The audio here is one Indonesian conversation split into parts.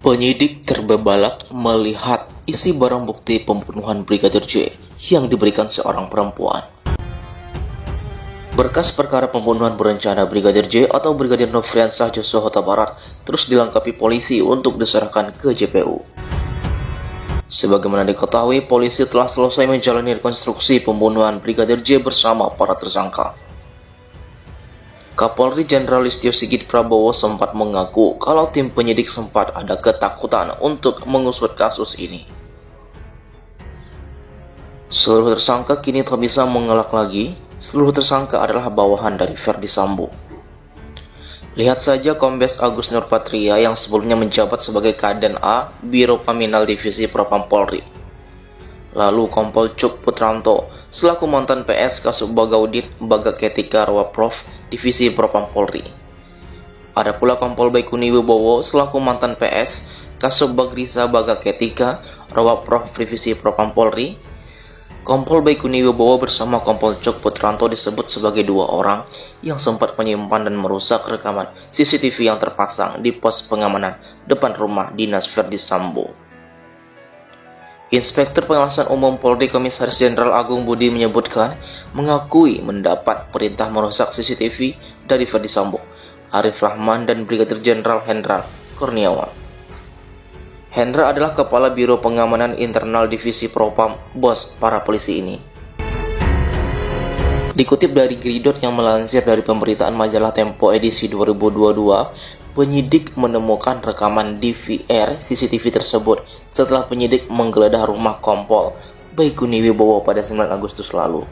Penyidik terbelalak melihat isi barang bukti pembunuhan Brigadir J yang diberikan seorang perempuan. Berkas perkara pembunuhan berencana Brigadir J atau Brigadir Nofriansah Joshua Huta Barat terus dilengkapi polisi untuk diserahkan ke JPU. Sebagaimana diketahui, polisi telah selesai menjalani rekonstruksi pembunuhan Brigadir J bersama para tersangka. Kapolri Jenderal Listio Sigit Prabowo sempat mengaku kalau tim penyidik sempat ada ketakutan untuk mengusut kasus ini. Seluruh tersangka kini tak bisa mengelak lagi. Seluruh tersangka adalah bawahan dari Ferdy Sambo. Lihat saja Kombes Agus Nurpatria yang sebelumnya menjabat sebagai Kaden A, Biro Paminal Divisi Propam Polri. Lalu Kompol Cuk Putranto selaku mantan PS Kasubagaudit Bagaketika Rawaprov Divisi Propam Polri. Ada pula Kompol Baikuni Wibowo selaku mantan PS Kasubagriza Bagaketika Rawaprov Divisi Propam Polri. Kompol Baikuni Wibowo bersama Kompol Cuk Putranto disebut sebagai dua orang yang sempat menyimpan dan merusak rekaman CCTV yang terpasang di pos pengamanan depan rumah dinas Ferdy Sambo. Inspektur Pengawasan Umum Polri Komisaris Jenderal Agung Budi menyebutkan mengakui mendapat perintah merusak CCTV dari Ferdy Sambo, Arif Rahman, dan Brigadir Jenderal Hendra Kurniawan. Hendra adalah Kepala Biro Pengamanan Internal Divisi Propam, bos para polisi ini. Dikutip dari Gridot yang melansir dari pemberitaan majalah Tempo edisi 2022, penyidik menemukan rekaman DVR CCTV tersebut setelah penyidik menggeledah rumah Kompol Baikuni Wibowo pada 9 Agustus lalu.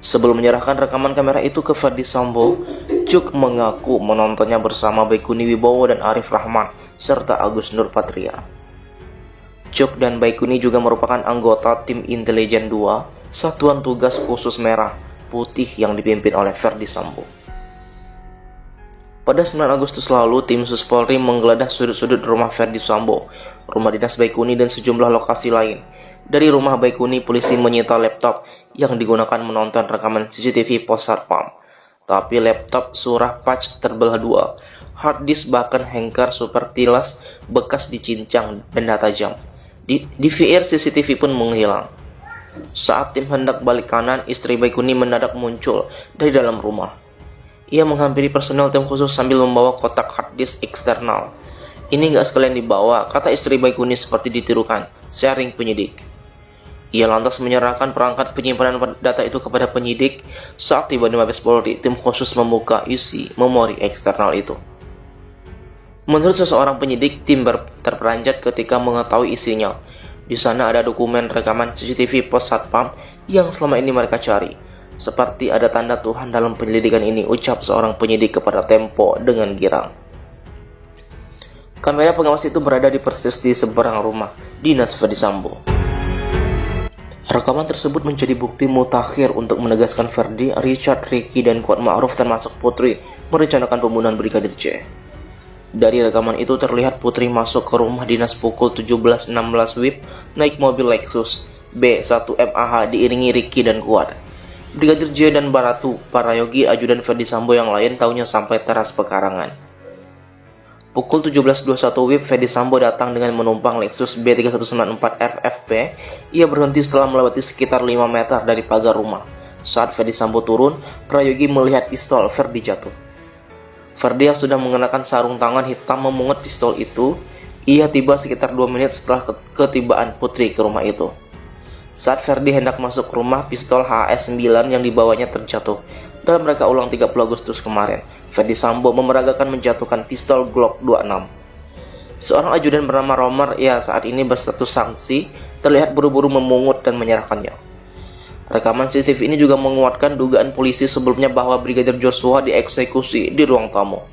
Sebelum menyerahkan rekaman kamera itu ke Ferdy Sambo, Cuk mengaku menontonnya bersama Baikuni Wibowo dan Arif Rahman serta Agus Nurpatria. Cuk dan Baikuni juga merupakan anggota tim intelijen 2 Satuan Tugas Khusus Merah Putih yang dipimpin oleh Ferdy Sambo. Pada 9 Agustus lalu, tim Sus Polri menggeledah sudut-sudut rumah Ferdy Sambo, rumah dinas Baikuni, dan sejumlah lokasi lain. Dari rumah Baikuni, polisi menyita laptop yang digunakan menonton rekaman CCTV pos Satpam. Tapi laptop surah patch terbelah dua, hard disk bahkan hangkar super tilas bekas dicincang benda tajam. DVR CCTV pun menghilang. Saat tim hendak balik kanan, istri Baikuni mendadak muncul dari dalam rumah. Ia menghampiri personel tim khusus sambil membawa kotak hard disk eksternal. Ini nggak sekalian dibawa, kata istri Baikuni seperti ditirukan, sharing penyidik. Ia lantas menyerahkan perangkat penyimpanan data itu kepada penyidik. Saat tiba di Mabes Polri, tim khusus membuka isi memori eksternal itu. Menurut seseorang penyidik, tim terperanjat ketika mengetahui isinya. Di sana ada dokumen rekaman CCTV pos Satpam yang selama ini mereka cari. Seperti ada tanda Tuhan dalam penyelidikan ini, ucap seorang penyidik kepada Tempo dengan girang. Kamera pengawas itu berada persis di seberang rumah dinas Ferdy Sambo. Rekaman tersebut menjadi bukti mutakhir untuk menegaskan Ferdy, Richard, Ricky, dan Kuat Ma'ruf termasuk Putri merencanakan pembunuhan Brigadir J. Dari rekaman itu terlihat Putri masuk ke rumah dinas pukul 17.16 WIB naik mobil Lexus B1MAH diiringi Ricky dan Kuat. Brigadir J dan Baratu, Parayogi, ajudan Ferdy Sambo yang lain taunya sampai teras pekarangan. Pukul 17.21 WIB, Ferdy Sambo datang dengan menumpang Lexus B3194 FFP. Ia berhenti setelah melewati sekitar 5 meter dari pagar rumah. Saat Ferdy Sambo turun, Prayogi melihat pistol Ferdy jatuh. Ferdy yang sudah mengenakan sarung tangan hitam memungut pistol itu. Ia tiba sekitar 2 menit setelah ketibaan Putri ke rumah itu. Saat Ferdy hendak masuk rumah, pistol HS9 yang dibawanya terjatuh. Dalam reka ulang 30 Agustus kemarin, Ferdy Sambo memeragakan menjatuhkan pistol Glock 26. Seorang ajudan bernama Romer, ia saat ini berstatus saksi, terlihat buru-buru memungut dan menyerahkannya. Rekaman CCTV ini juga menguatkan dugaan polisi sebelumnya bahwa Brigadir Joshua dieksekusi di ruang tamu.